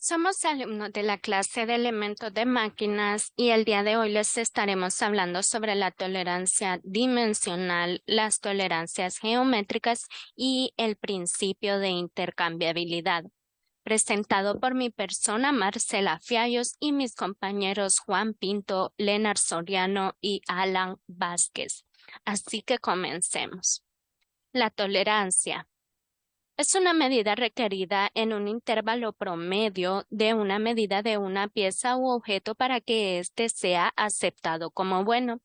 Somos alumnos de la clase de elementos de máquinas y el día de hoy les estaremos hablando sobre la tolerancia dimensional, las tolerancias geométricas y el principio de intercambiabilidad, presentado por mi persona Marcela Fiallos y mis compañeros Juan Pinto, Leonard Soriano y Alan Vázquez. Así que comencemos. La tolerancia es una medida requerida en un intervalo promedio de una medida de una pieza u objeto para que éste sea aceptado como bueno.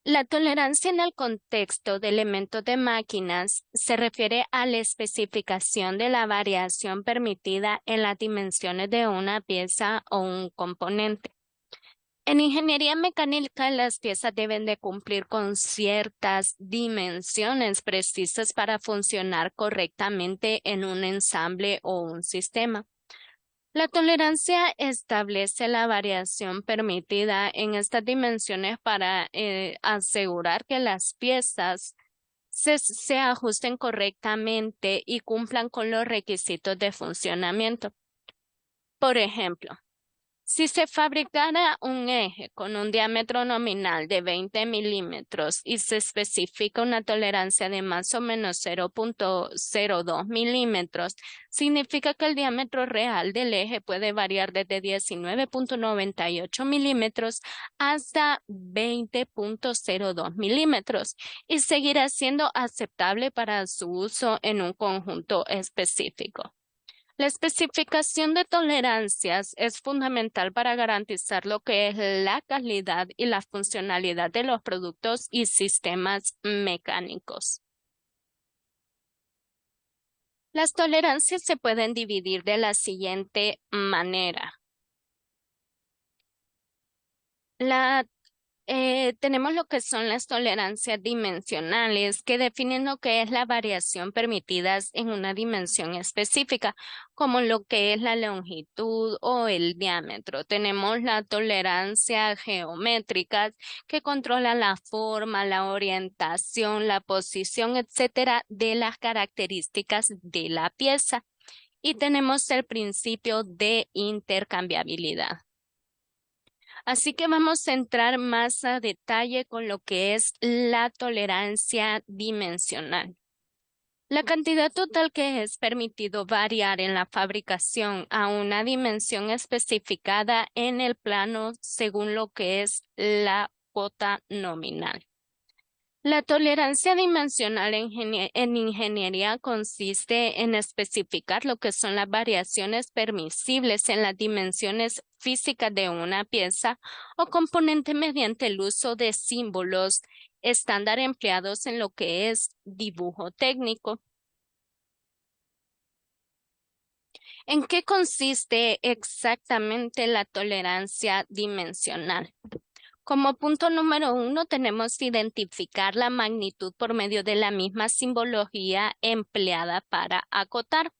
La tolerancia en el contexto de elementos de máquinas se refiere a la especificación de la variación permitida en las dimensiones de una pieza o un componente. En ingeniería mecánica, las piezas deben de cumplir con ciertas dimensiones precisas para funcionar correctamente en un ensamble o un sistema. La tolerancia establece la variación permitida en estas dimensiones para asegurar que las piezas se ajusten correctamente y cumplan con los requisitos de funcionamiento. Por ejemplo, si se fabricara un eje con un diámetro nominal de 20 milímetros y se especifica una tolerancia de más o menos 0,02 milímetros, significa que el diámetro real del eje puede variar desde 19,98 milímetros hasta 20,02 milímetros y seguirá siendo aceptable para su uso en un conjunto específico. La especificación de tolerancias es fundamental para garantizar lo que es la calidad y la funcionalidad de los productos y sistemas mecánicos. Las tolerancias se pueden dividir de la siguiente manera. Tenemos lo que son las tolerancias dimensionales, que definen lo que es la variación permitidas en una dimensión específica, como lo que es la longitud o el diámetro. Tenemos la tolerancia geométrica, que controla la forma, la orientación, la posición, etcétera, de las características de la pieza. Y tenemos el principio de intercambiabilidad. Así que vamos a entrar más a detalle con lo que es la tolerancia dimensional. La cantidad total que es permitido variar en la fabricación a una dimensión especificada en el plano según lo que es la cuota nominal. La tolerancia dimensional en ingeniería consiste en especificar lo que son las variaciones permisibles en las dimensiones físicas de una pieza o componente mediante el uso de símbolos estándar empleados en lo que es dibujo técnico. ¿En qué consiste exactamente la tolerancia dimensional? Como punto número 1, tenemos que identificar la magnitud por medio de la misma simbología empleada para acotar.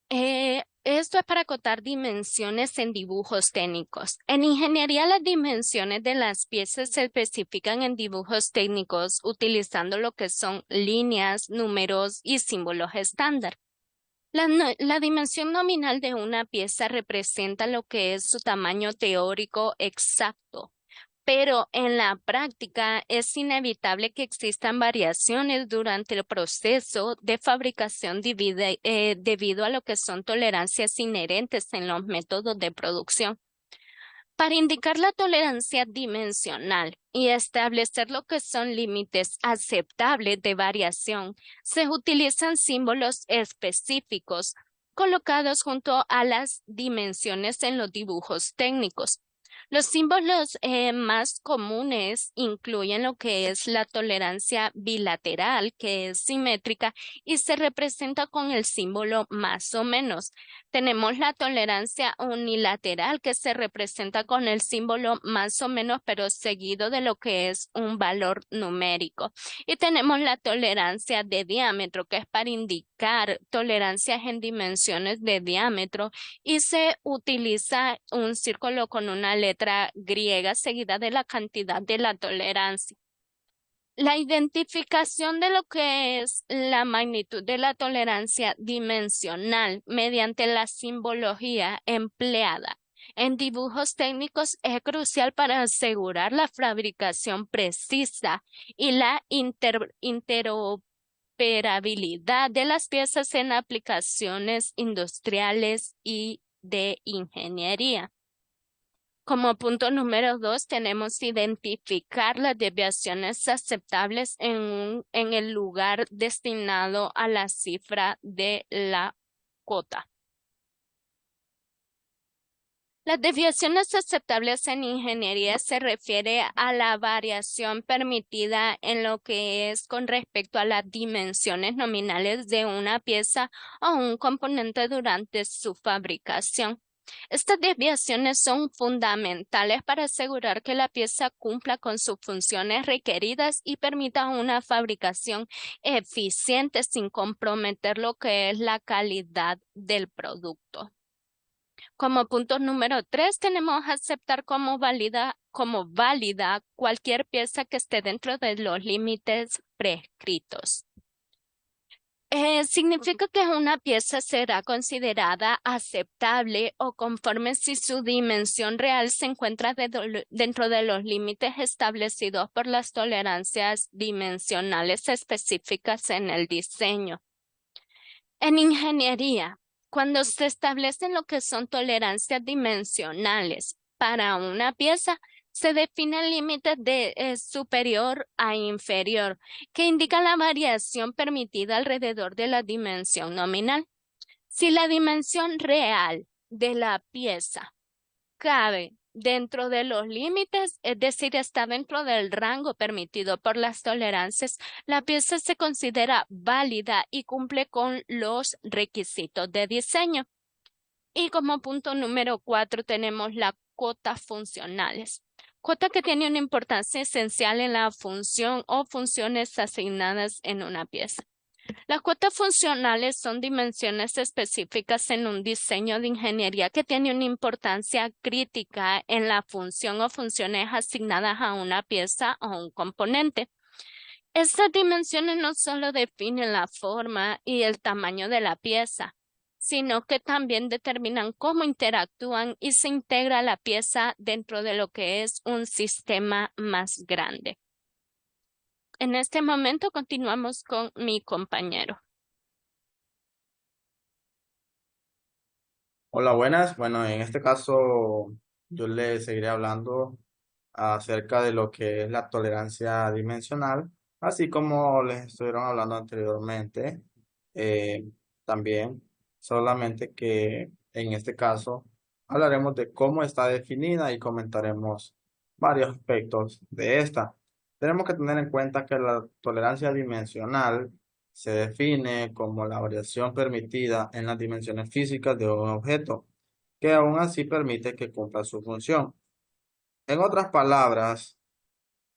Esto es para acotar dimensiones en dibujos técnicos. En ingeniería, las dimensiones de las piezas se especifican en dibujos técnicos utilizando lo que son líneas, números y símbolos estándar. La dimensión nominal de una pieza representa lo que es su tamaño teórico exacto, pero en la práctica es inevitable que existan variaciones durante el proceso de fabricación debido a lo que son tolerancias inherentes en los métodos de producción. Para indicar la tolerancia dimensional y establecer lo que son límites aceptables de variación, se utilizan símbolos específicos colocados junto a las dimensiones en los dibujos técnicos. Los símbolos más comunes incluyen lo que es la tolerancia bilateral, que es simétrica y se representa con el símbolo más o menos. Tenemos la tolerancia unilateral que se representa con el símbolo más o menos, pero seguido de lo que es un valor numérico. Y tenemos la tolerancia de diámetro, que es para indicar tolerancias en dimensiones de diámetro y se utiliza un círculo con una letra griega seguida de la cantidad de la tolerancia. La identificación de lo que es la magnitud de la tolerancia dimensional mediante la simbología empleada en dibujos técnicos es crucial para asegurar la fabricación precisa y la interoperabilidad de las piezas en aplicaciones industriales y de ingeniería. Como punto número 2, tenemos identificar las desviaciones aceptables en el lugar destinado a la cifra de la cota. Las desviaciones aceptables en ingeniería se refiere a la variación permitida en lo que es con respecto a las dimensiones nominales de una pieza o un componente durante su fabricación. Estas desviaciones son fundamentales para asegurar que la pieza cumpla con sus funciones requeridas y permita una fabricación eficiente sin comprometer lo que es la calidad del producto. Como punto número 3, tenemos aceptar como válida cualquier pieza que esté dentro de los límites prescritos. Significa que una pieza será considerada aceptable o conforme si su dimensión real se encuentra dentro de los límites establecidos por las tolerancias dimensionales específicas en el diseño. En ingeniería, cuando se establecen lo que son tolerancias dimensionales para una pieza, se definen límites de superior a inferior, que indican la variación permitida alrededor de la dimensión nominal. Si la dimensión real de la pieza cabe dentro de los límites, es decir, está dentro del rango permitido por las tolerancias, la pieza se considera válida y cumple con los requisitos de diseño. Y como punto número 4 tenemos las cotas funcionales. Cota que tiene una importancia esencial en la función o funciones asignadas en una pieza. Las cuotas funcionales son dimensiones específicas en un diseño de ingeniería que tiene una importancia crítica en la función o funciones asignadas a una pieza o un componente. Estas dimensiones no solo definen la forma y el tamaño de la pieza, sino que también determinan cómo interactúan y se integra la pieza dentro de lo que es un sistema más grande. En este momento continuamos con mi compañero. Hola, buenas. Bueno, en este caso yo le seguiré hablando acerca de lo que es la tolerancia dimensional, así como les estuvieron hablando anteriormente, eh, también, solamente que en este caso hablaremos de cómo está definida y comentaremos varios aspectos de esta. Tenemos que tener en cuenta que la tolerancia dimensional se define como la variación permitida en las dimensiones físicas de un objeto, que aún así permite que cumpla su función. En otras palabras,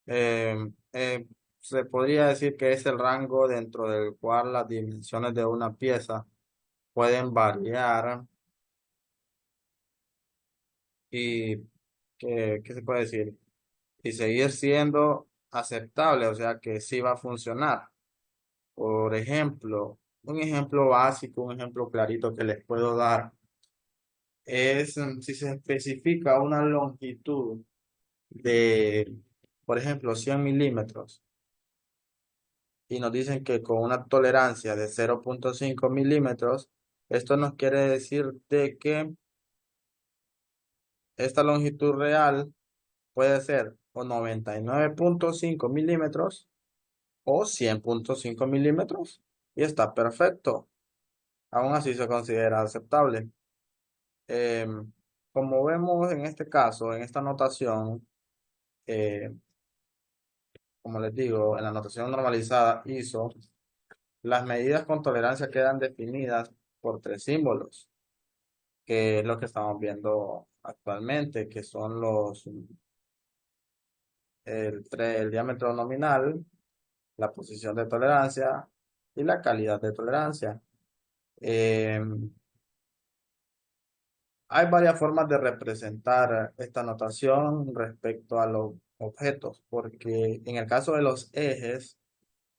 eh, eh, se podría decir que es el rango dentro del cual las dimensiones de una pieza pueden variar y, ¿qué se puede decir? Y seguir siendo aceptable, o sea que sí va a funcionar. Por ejemplo, un ejemplo básico, un ejemplo clarito que les puedo dar es si se especifica una longitud de, por ejemplo, 100 milímetros y nos dicen que con una tolerancia de 0,5 milímetros, esto nos quiere decir de que esta longitud real puede ser o 99,5 milímetros o 100,5 milímetros y está perfecto. Aún así se considera aceptable. Em, Como vemos en este caso, en esta notación, eh, como les digo, en la notación normalizada ISO, las medidas con tolerancia quedan definidas por tres símbolos, que es lo que estamos viendo actualmente, que son el diámetro nominal, la posición de tolerancia y la calidad de tolerancia. Em, Hay varias formas de representar esta notación respecto a lo objetos, porque en el caso de los ejes,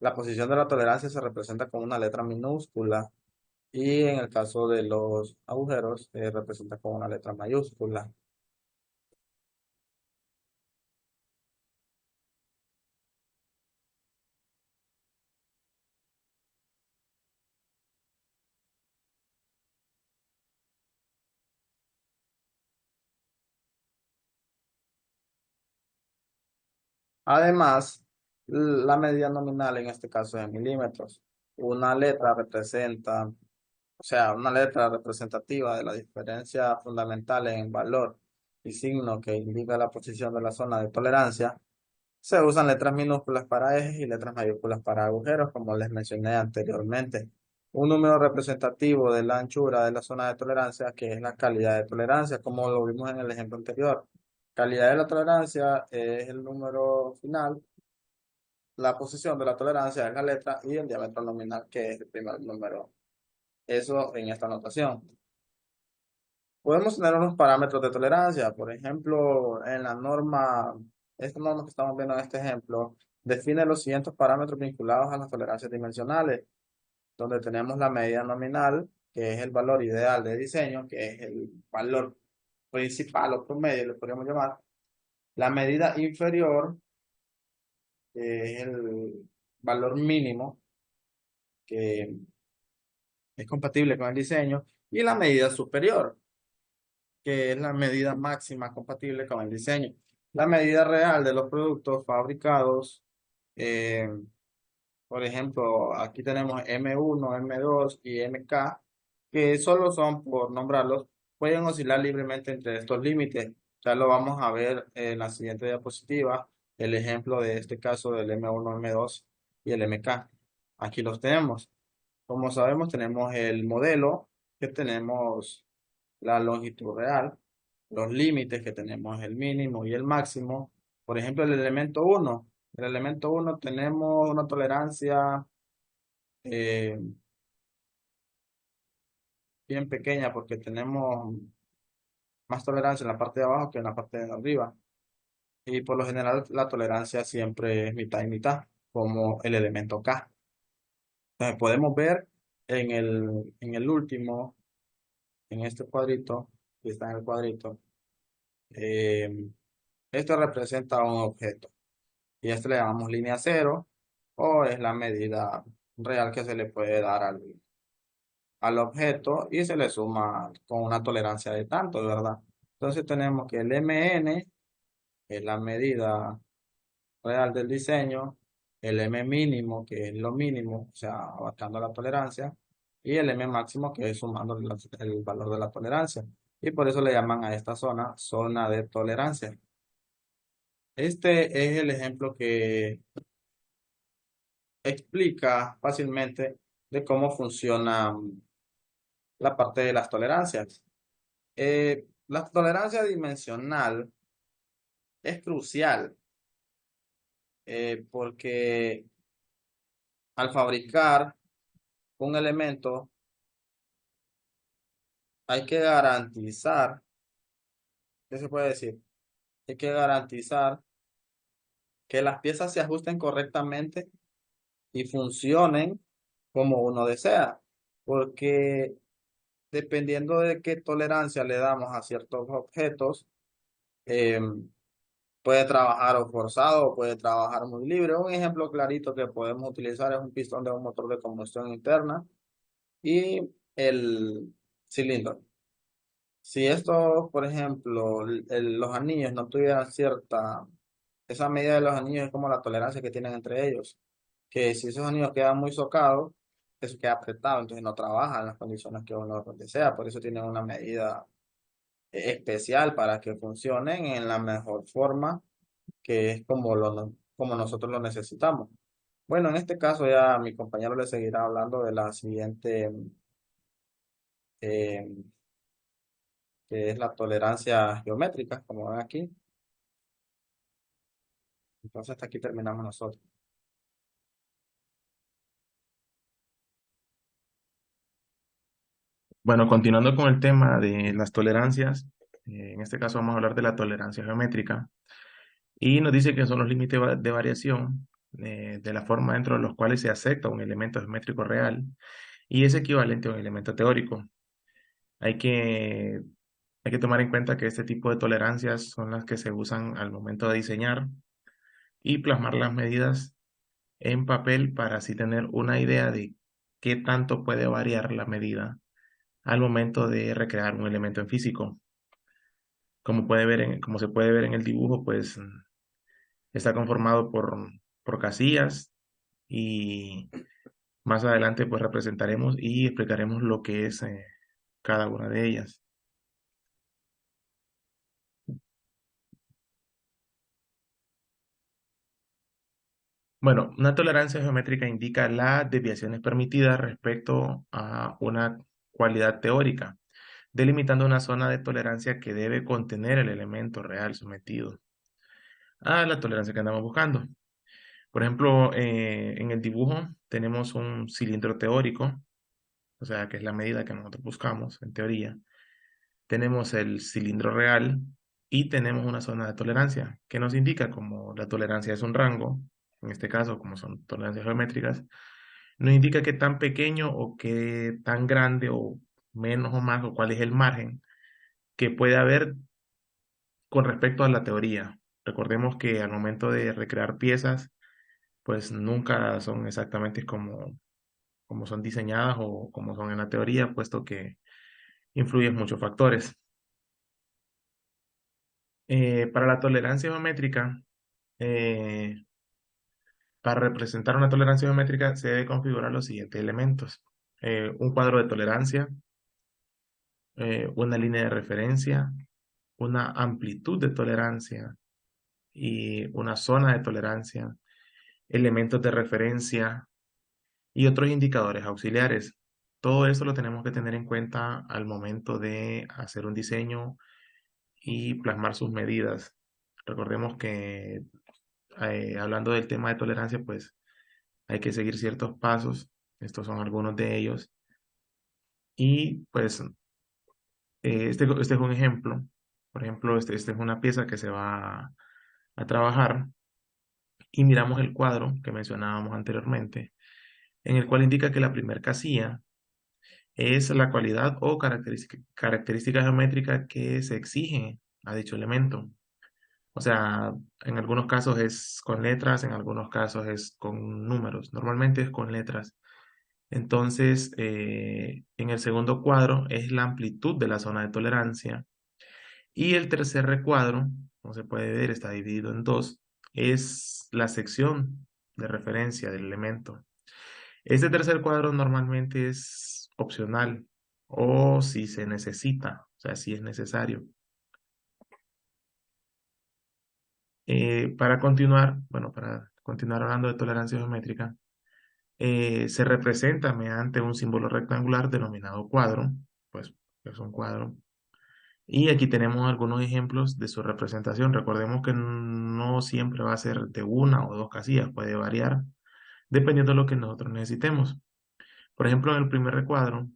la posición de la tolerancia se representa con una letra minúscula y en el caso de los agujeros se representa con una letra mayúscula. Además, la medida nominal en este caso es en milímetros. Una letra representa, o sea, una letra representativa de la diferencia fundamental en valor y signo que indica la posición de la zona de tolerancia. Se usan letras minúsculas para ejes y letras mayúsculas para agujeros, como les mencioné anteriormente. Un número representativo de la anchura de la zona de tolerancia, que es la calidad de tolerancia, como lo vimos en el ejemplo anterior. Calidad de la tolerancia es el número final, la posición de la tolerancia es la letra y el diámetro nominal, que es el primer número. Eso en esta notación. Podemos tener unos parámetros de tolerancia, por ejemplo, en la norma, esta norma que estamos viendo en este ejemplo, define los siguientes parámetros vinculados a las tolerancias dimensionales, donde tenemos la medida nominal, que es el valor ideal de diseño, que es el valor principal o promedio, le podríamos llamar, la medida inferior, que es el valor mínimo, que es compatible con el diseño, y la medida superior, que es la medida máxima compatible con el diseño. La medida real de los productos fabricados, eh, por ejemplo, aquí tenemos M1, M2 y MK, que solo son, por nombrarlos, pueden oscilar libremente entre estos límites. Ya lo vamos a ver en la siguiente diapositiva, el ejemplo de este caso del M1, M2 y el MK. Aquí los tenemos. Como sabemos, tenemos el modelo, que tenemos la longitud real, los límites que tenemos el mínimo y el máximo. Por ejemplo, el elemento uno. El elemento uno tenemos una tolerancia eh, bien pequeña porque tenemos más tolerancia en la parte de abajo que en la parte de arriba. Y por lo general la tolerancia siempre es mitad y mitad, como el elemento K. Entonces podemos ver en el último, en este cuadrito, que está en el cuadrito, eh, esto representa un objeto. Y a este le llamamos línea cero o es la medida real que se le puede dar al objeto y se le suma con una tolerancia de tanto, ¿verdad? Entonces tenemos que el MN es la medida real del diseño, el M mínimo que es lo mínimo, o sea, abarcando la tolerancia, y el M máximo que es sumando el valor de la tolerancia. Y por eso le llaman a esta zona de tolerancia. Este es el ejemplo que explica fácilmente de cómo funciona la parte de las tolerancias. La tolerancia dimensional es crucial porque al fabricar un elemento hay que garantizar, ¿qué se puede decir? Hay que garantizar que las piezas se ajusten correctamente y funcionen como uno desea, porque dependiendo de qué tolerancia le damos a ciertos objetos, eh, puede trabajar o forzado o puede trabajar muy libre. Un ejemplo clarito que podemos utilizar es un pistón de un motor de combustión interna y el cilindro. Si estos, por ejemplo, los anillos no tuvieran esa medida de los anillos es como la tolerancia que tienen entre ellos, que si esos anillos quedan muy socados, eso queda apretado, entonces no trabaja en las condiciones que uno desea, por eso tienen una medida especial para que funcionen en la mejor forma, que es como nosotros lo necesitamos. Bueno, en este caso ya mi compañero le seguirá hablando de la siguiente, eh, que es la tolerancia geométrica, como ven aquí. Entonces hasta aquí terminamos nosotros. Bueno, continuando con el tema de las tolerancias, en este caso vamos a hablar de la tolerancia geométrica. Y nos dice que son los límites de variación de la forma dentro de los cuales se acepta un elemento geométrico real y es equivalente a un elemento teórico. Hay que, hay que tomar en cuenta que este tipo de tolerancias son las que se usan al momento de diseñar y plasmar las medidas en papel para así tener una idea de qué tanto puede variar la medida al momento de recrear un elemento en físico. Como se puede ver en el dibujo, pues está conformado por casillas y más adelante pues representaremos y explicaremos lo que es cada una de ellas. Bueno, una tolerancia geométrica indica las desviaciones permitidas respecto a una cualidad teórica, delimitando una zona de tolerancia que debe contener el elemento real sometido a la tolerancia que andamos buscando. Por ejemplo, en el dibujo tenemos un cilindro teórico, o sea, que es la medida que nosotros buscamos en teoría. Tenemos el cilindro real y tenemos una zona de tolerancia, que nos indica como la tolerancia es un rango, en este caso, como son tolerancias geométricas, nos indica qué tan pequeño o qué tan grande o menos o más o cuál es el margen que puede haber con respecto a la teoría. Recordemos que al momento de recrear piezas, pues nunca son exactamente como son diseñadas o como son en la teoría, puesto que influyen muchos factores. Para la tolerancia geométrica, eh, para representar una tolerancia geométrica se debe configurar los siguientes elementos. Un cuadro de tolerancia, una línea de referencia, una amplitud de tolerancia y una zona de tolerancia, elementos de referencia y otros indicadores auxiliares. Todo eso lo tenemos que tener en cuenta al momento de hacer un diseño y plasmar sus medidas. Recordemos que hablando del tema de tolerancia, pues hay que seguir ciertos pasos. Estos son algunos de ellos. Y pues este es un ejemplo. Por ejemplo, este es una pieza que se va a trabajar y miramos el cuadro que mencionábamos anteriormente, en el cual indica que la primera casilla es la cualidad o característica geométrica que se exige a dicho elemento. O sea, en algunos casos es con letras, en algunos casos es con números. Normalmente es con letras. Entonces, en el segundo cuadro es la amplitud de la zona de tolerancia. Y el tercer recuadro, como se puede ver, está dividido en dos. Es la sección de referencia del elemento. Este tercer cuadro normalmente es opcional o si se necesita, o sea, si es necesario. Para continuar hablando de tolerancia geométrica, se representa mediante un símbolo rectangular denominado cuadro, pues es un cuadro. Y aquí tenemos algunos ejemplos de su representación. Recordemos que no siempre va a ser de una o dos casillas, puede variar dependiendo de lo que nosotros necesitemos. Por ejemplo, en el primer recuadro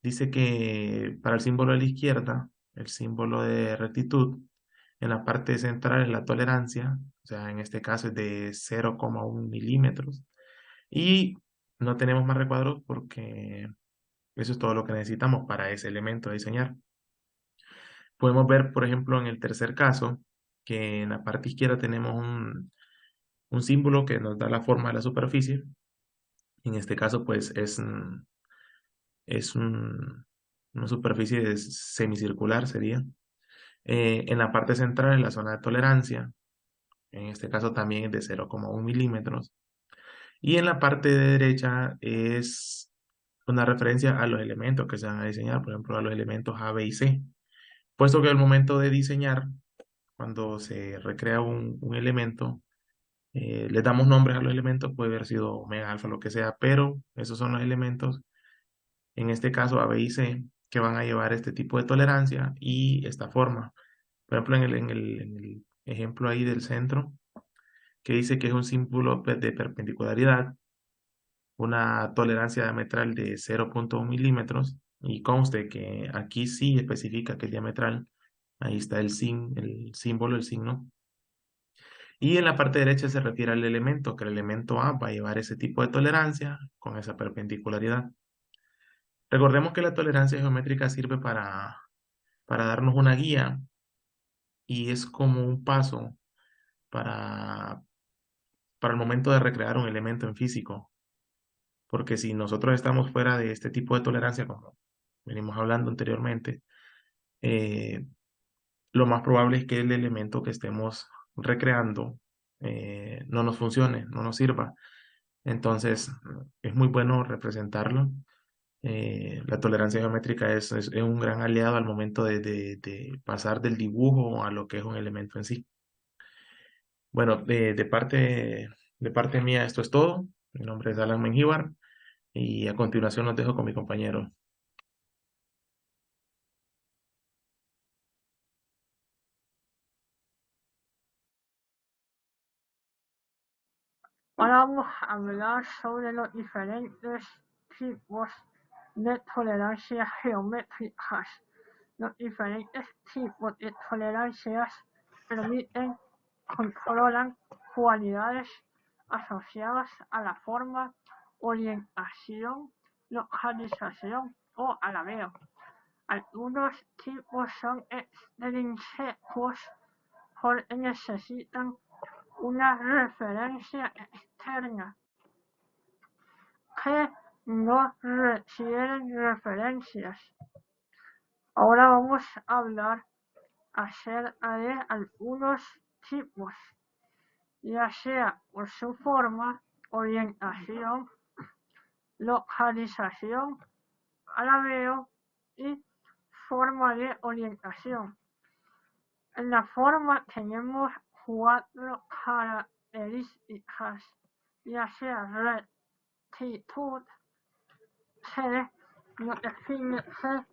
dice que para el símbolo de la izquierda, el símbolo de rectitud, en la parte central es la tolerancia, o sea, en este caso es de 0,1 milímetros. Y no tenemos más recuadros porque eso es todo lo que necesitamos para ese elemento a diseñar. Podemos ver, por ejemplo, en el tercer caso, que en la parte izquierda tenemos un símbolo que nos da la forma de la superficie. En este caso, pues una superficie semicircular, sería. En la parte central es la zona de tolerancia. En este caso también es de 0,1 milímetros. Y en la parte de derecha es una referencia a los elementos que se van a diseñar, por ejemplo, a los elementos A, B y C. Puesto que al momento de diseñar, cuando se recrea un elemento, le damos nombres a los elementos, puede haber sido omega, alfa, lo que sea, pero esos son los elementos, en este caso A, B y C, que van a llevar este tipo de tolerancia y esta forma. Por ejemplo, en el ejemplo ahí del centro, que dice que es un símbolo de perpendicularidad, una tolerancia diametral de 0,1 milímetros, y conste que aquí sí especifica que es diametral, ahí está el símbolo, el signo. Y en la parte derecha se refiere al elemento, que el elemento A va a llevar ese tipo de tolerancia con esa perpendicularidad. Recordemos que la tolerancia geométrica sirve para darnos una guía y es como un paso para, para el momento de recrear un elemento en físico. Porque si nosotros estamos fuera de este tipo de tolerancia, como venimos hablando anteriormente, eh, lo más probable es que el elemento que estemos recreando no nos funcione, no nos sirva. Entonces, es muy bueno representarlo. La tolerancia geométrica es un gran aliado al momento de pasar del dibujo a lo que es un elemento en sí. Bueno, de parte mía esto es todo. Mi nombre es Alan Mengíbar y a continuación los dejo con mi compañero. Ahora vamos a hablar sobre los diferentes tipos de tolerancias geométricas. Los diferentes tipos de tolerancias permiten, controlan cualidades asociadas a la forma, orientación, localización o alabeo. Algunos tipos son extrínsecos porque necesitan una referencia externa que no requieren referencias. Ahora vamos a hablar acerca de algunos tipos, ya sea por su forma, orientación, localización, alabeo y forma de orientación. En la forma tenemos 4 características, ya sea rectitud, nos define que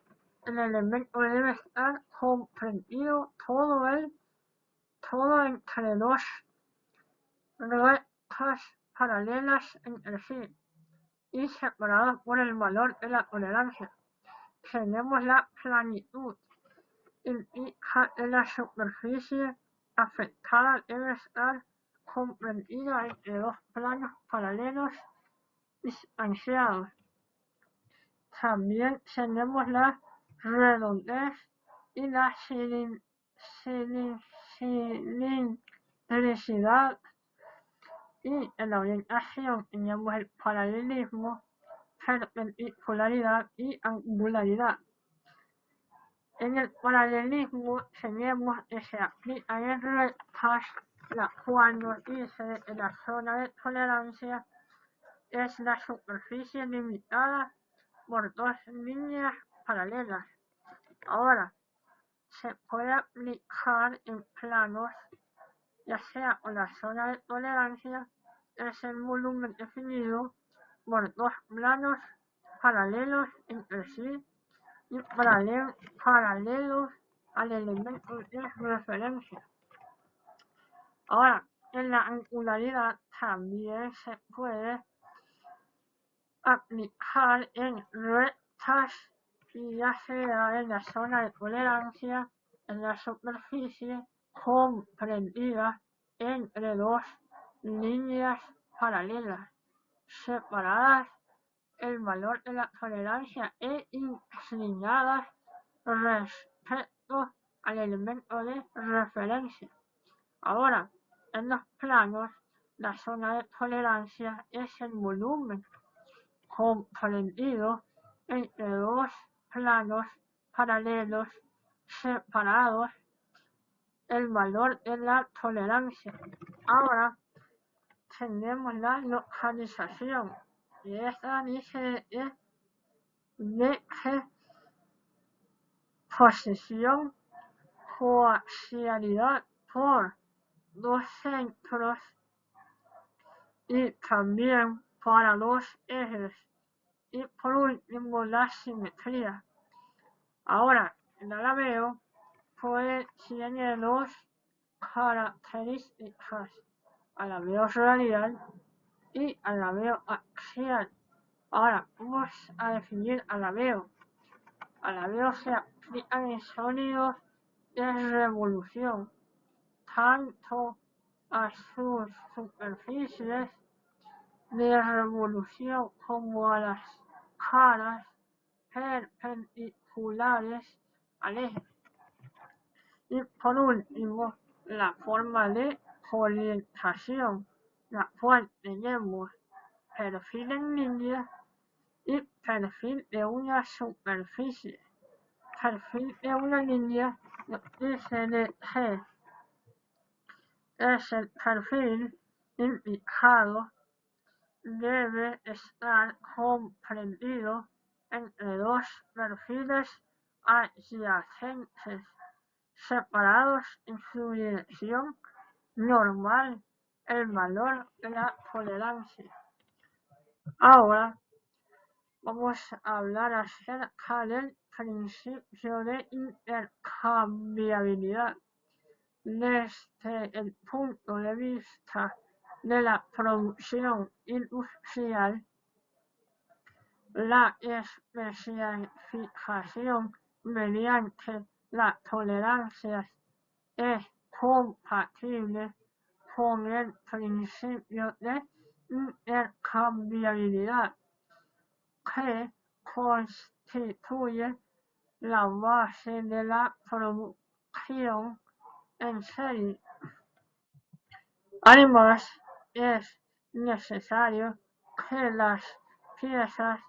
el elemento debe estar comprendido todo entre dos rectas paralelas entre sí y separadas por el valor de la tolerancia. Tenemos la planitud, indica que la superficie afectada debe estar comprendida entre dos planos paralelos distanciados. También tenemos la redondez y la cilindricidad, y en la orientación tenemos el paralelismo, perpendicularidad y angularidad. En el paralelismo tenemos que se aplica en rectas, la cual nos dice que la zona de tolerancia es la superficie limitada por dos líneas paralelas. Ahora, se puede aplicar en planos, ya sea con la zona de tolerancia, es el volumen definido por dos planos paralelos entre sí y paralelos al elemento de referencia. Ahora, en la angularidad también se puede aplicar en rectas y ya sea en la zona de tolerancia, en la superficie comprendida entre dos líneas paralelas separadas el valor de la tolerancia e inclinadas respecto al elemento de referencia. Ahora, en los planos, la zona de tolerancia es el volumen comprendido entre dos planos paralelos separados el valor de la tolerancia. Ahora tenemos la localización, y esta dice de que posición, coaxialidad por dos centros y también para dos ejes. Y por último, la simetría. Ahora, el alabeo tiene dos características: alabeo radial y alabeo axial. Ahora, vamos a definir alabeo. Alabeo se aplica en sólidos de revolución, tanto a sus superficies de revolución como a las caras perpendiculares al eje. Y por último, la forma de orientación, la cual tenemos perfil en línea y perfil de una superficie. Perfil de una línea dice de G es el perfil indicado, debe estar comprendido entre dos perfiles adyacentes separados en su dirección normal, el valor de la tolerancia. Ahora vamos a hablar acerca del principio de intercambiabilidad. Desde el punto de vista de la producción industrial, la especificación mediante la tolerancia es compatible con el principio de intercambiabilidad, que constituye la base de la producción en serie. Además, es necesario que las piezas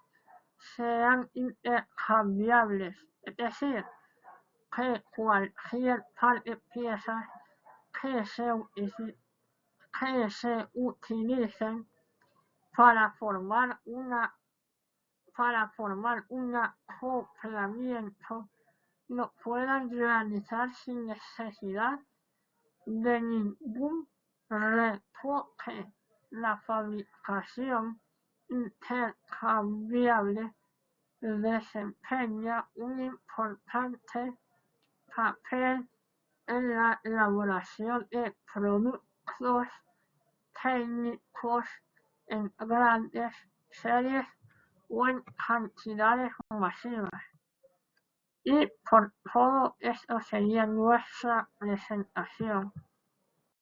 sean intercambiables, es decir, que cualquier par de piezas que se utilicen para formar un acoplamiento lo puedan realizar sin necesidad de ningún retoque. La fabricación intercambiable desempeña un importante papel en la elaboración de productos técnicos en grandes series o en cantidades masivas. Y por todo esto sería nuestra presentación.